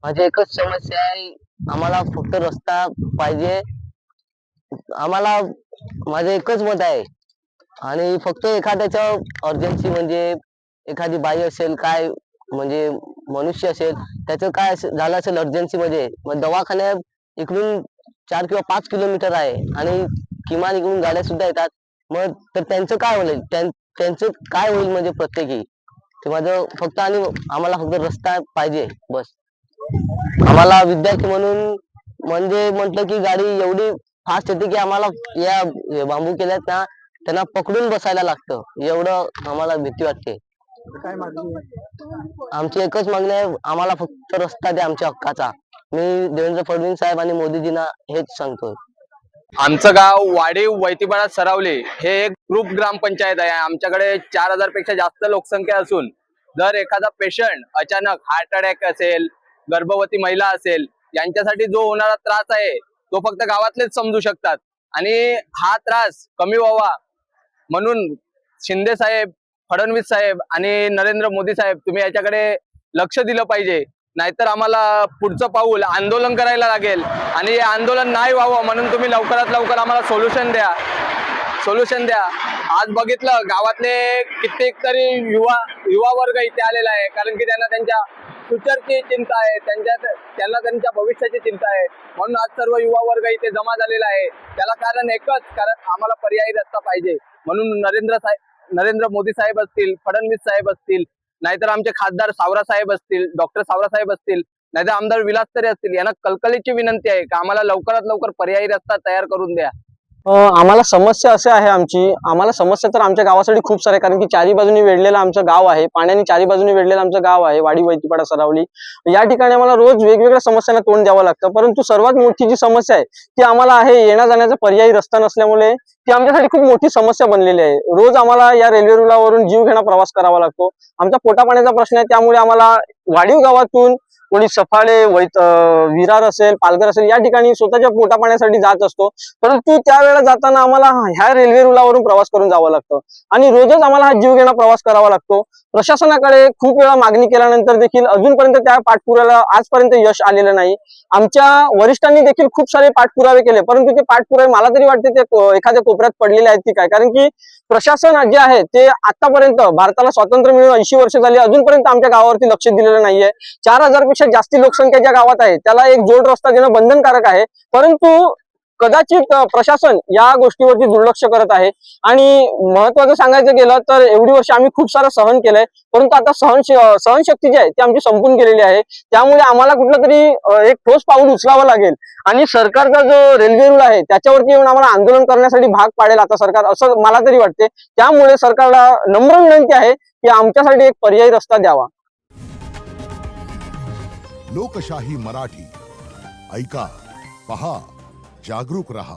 माझी एकच समस्या आहे, आम्हाला फक्त रस्ता पाहिजे. आम्हाला माझं एकच मत आहे आणि फक्त एखाद्याच्या अर्जन्सी म्हणजे एखादी बाई असेल काय म्हणजे मनुष्य असेल त्याचं काय झालं असेल अर्जन्सीमध्ये मग दवाखान्यात इकडून 4 किंवा 5 किलोमीटर आहे आणि किमान इकडून गाड्या सुद्धा येतात. मग तर त्यांचं काय होईल? त्यांचं काय होईल म्हणजे प्रत्येकी? ते माझं फक्त आणि आम्हाला फक्त रस्ता पाहिजे बस. आम्हाला विद्यार्थी म्हणून म्हणजे म्हटलं की गाडी एवढी फास्ट येते की आम्हाला या बांबू केल्यात ना त्यांना पकडून बसायला लागतं एवढं आम्हाला भीती वाटते. काय मागणी आमची एकच मागणी आहे आम्हाला फक्त रस्ता द्या आमच्या हक्काचा. मी देवेंद्र फडणवीस साहेब आणि मोदीजींना हेच सांगतोय. आमचं गाव वाडीव वैतीपाडा सरावली हे एक ग्रुप ग्रामपंचायत आहे। आमच्याकडे 4000 पेक्षा जास्त लोकसंख्या असून जर एखादा पेशंट अचानक हार्ट अटॅक असेल, गर्भवती महिला असेल, यांच्यासाठी जो होणारा त्रास आहे तो फक्त गावातलेच समजू शकतात आणि हा त्रास कमी व्हावा म्हणून शिंदे साहेब, फडणवीस साहेब आणि नरेंद्र मोदी साहेब तुम्ही याच्याकडे लक्ष दिलं पाहिजे। नाहीतर आम्हाला पुढचं पाऊल आंदोलन करायला लागेल आणि हे आंदोलन नाही व्हावं म्हणून तुम्ही लवकरात लवकर आम्हाला सोल्युशन द्या। आज बघितलं गावातले कित्येक तरी युवा वर्ग इथे आलेला आहे कारण की त्यांना त्यांच्या फ्युचरची चिंता आहे, त्यांना त्यांच्या भविष्याची चिंता आहे म्हणून आज सर्व युवा वर्ग इथे जमा झालेला आहे। त्याला कारण एकच, कारण आम्हाला पर्यायी रस्ता पाहिजे म्हणून नरेंद्र मोदी साहेब असतील, फडणवीस साहेब असतील, नाहीतर आमचे खासदार सावरा साहेब असतील, डॉक्टर सावरा साहेब असतील, नाहीतर आमदार विलास तरे असतील, यांना कळकळीची विनंती आहे की आम्हाला लवकरात लवकर पर्यायी रस्ता तयार करून द्या। आम्हाला समस्या अशी आहे आम्हाला समस्या तर आमच्या गावासाठी खूप सारे, कारण की चारी बाजूनी वेढलेलं आमचं गाव आहे, पाण्याने चारी बाजूनी वेढलेलं आमचं गाव आहे वाडी वैतीपाडा सरावली। या ठिकाणी आम्हाला रोज वेगवेगळ्या समस्यांना तोंड द्यावं लागतं, परंतु सर्वात मोठी जी समस्या आहे ती आम्हाला आहे येण्या जाण्याचा पर्यायी रस्ता नसल्यामुळे ती आमच्यासाठी खूप मोठी समस्या बनलेली आहे। रोज आम्हाला या रेल्वे रुळावरून जीवघेणा प्रवास करावा लागतो। आमचा पोटापाण्याचा प्रश्न आहे, त्यामुळे आम्हाला वाडीव गावातून कोणी सफाळे विरार असेल, पालघर असेल या ठिकाणी स्वतःच्या पोटापाण्यासाठी जात असतो, परंतु त्यावेळेला जाताना आम्हाला ह्या रेल्वे रुळावरून प्रवास करून जावं लागतं आणि रोजच आम्हाला हा जीवघेणा प्रवास करावा लागतो। प्रशासनाकडे खूप वेळा मागणी केल्यानंतर देखील अजूनपर्यंत त्या पाठपुराव्याला आजपर्यंत यश आलेलं नाही। आमच्या वरिष्ठांनी देखील खूप सारे पाठपुरावे केले, परंतु ते पाठपुरावे मला तरी वाटते ते एखाद्या कोपऱ्यात पडलेले आहेत की काय, कारण की प्रशासन जे आहे ते आतापर्यंत भारताला स्वातंत्र्य मिळून 80 वर्ष झाली अजूनपर्यंत आमच्या गावावरती लक्ष दिलेलं नाहीये। 4000 पेक्षा जास्ती लोकसंख्या ज्या गावात आहे त्याला एक जोड रस्ता देणं बंधनकारक आहे, परंतु कदाचित प्रशासन या गोष्टीवरती दुर्लक्ष करत आहे। आणि महत्वाचं सांगायचं गेलं तर एवढी वर्ष आम्ही खूप सारं सहन केलंय, परंतु आता सहनशक्ती जी आहे ती आमची संपून गेलेली आहे। त्यामुळे आम्हाला कुठलं तरी एक ठोस पाऊल उचलावं लागेल आणि सरकारचा जो रेल्वे रुळ आहे त्याच्यावरती येऊन आम्हाला आंदोलन करण्यासाठी भाग पाडेल आता सरकार, असं मला तरी वाटते। त्यामुळे सरकारला नम्र विनंती आहे की आमच्यासाठी एक पर्यायी रस्ता द्यावा। लोकशाही मराठी ऐका, पहा, जागरूक रहा।